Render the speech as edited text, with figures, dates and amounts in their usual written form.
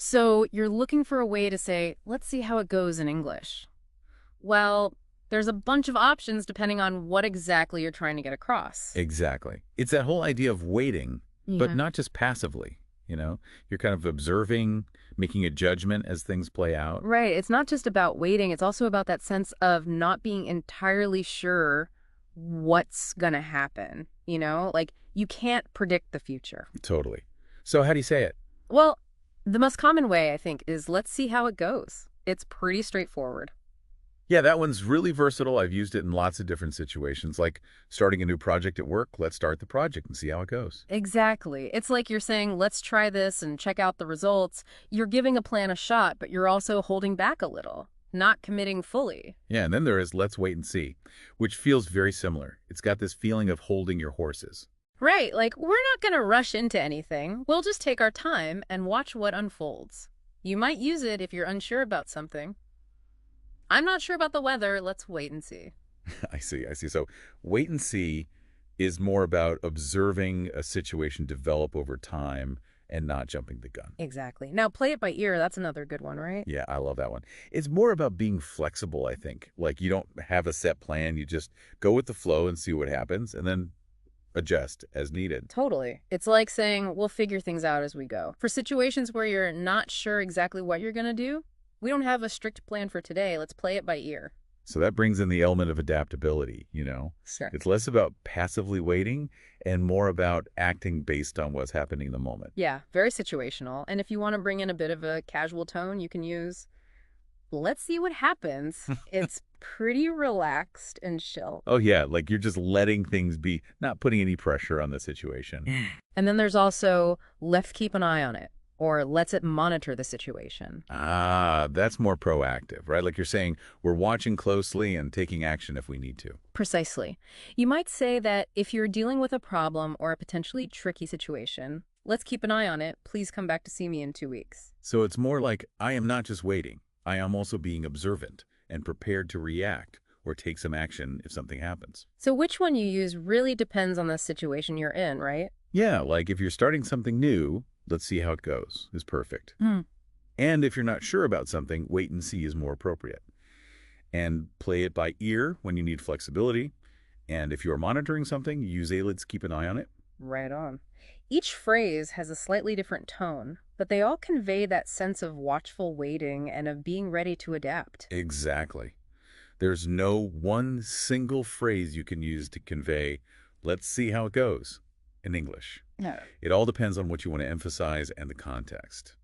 So you're looking for a way to say, let's see how it goes in English. Well, there's a bunch of options depending on what exactly you're trying to get across. Exactly. It's that whole idea of waiting, but Yeah. not just passively, You're kind of observing, making a judgment as things play out. Right. It's not just about waiting. It's also about that sense of not being entirely sure what's going to happen. Like you can't predict the future. Totally. So how do you say it? Well, the most common way, I think, is let's see how it goes. It's pretty straightforward. Yeah, that one's really versatile. I've used it in lots of different situations, like starting a new project at work. Let's start the project and see how it goes. Exactly. It's like you're saying, let's try this and check out the results. You're giving a plan a shot, but you're also holding back a little, not committing fully. Yeah, and then there is let's wait and see, which feels very similar. It's got this feeling of holding your horses. Right, like we're not going to rush into anything. We'll just take our time and watch what unfolds. You might use it if you're unsure about something. I'm not sure about the weather. Let's wait and see. I see. So wait and see is more about observing a situation develop over time and not jumping the gun. Exactly. Now, play it by ear. That's another good one, right? Yeah, I love that one. It's more about being flexible, I think. Like you don't have a set plan. You just go with the flow and see what happens and then adjust as needed. Totally. It's like saying we'll figure things out as we go. For situations where you're not sure exactly what you're going to do, we don't have a strict plan for today. Let's play it by ear. So that brings in the element of adaptability. Sure. It's less about passively waiting and more about acting based on what's happening in the moment. Yeah, very situational. And if you want to bring in a bit of a casual tone, you can use, let's see what happens. It's pretty relaxed and chill. Oh, yeah, like you're just letting things be, not putting any pressure on the situation. And then there's also, let's keep an eye on it, or let's it monitor the situation. Ah, that's more proactive, right? Like you're saying, we're watching closely and taking action if we need to. Precisely. You might say that if you're dealing with a problem or a potentially tricky situation, let's keep an eye on it. Please come back to see me in 2 weeks. So it's more like, I am not just waiting. I am also being observant and prepared to react or take some action if something happens. So which one you use really depends on the situation you're in, right? Yeah, like if you're starting something new, let's see how it goes is perfect. And if you're not sure about something, wait and see is more appropriate. And play it by ear when you need flexibility. And if you're monitoring something, use a let's keep an eye on it. Right on. Each phrase has a slightly different tone, but they all convey that sense of watchful waiting and of being ready to adapt. Exactly. There's no one single phrase you can use to convey, let's see how it goes in English. No. It all depends on what you want to emphasize and the context.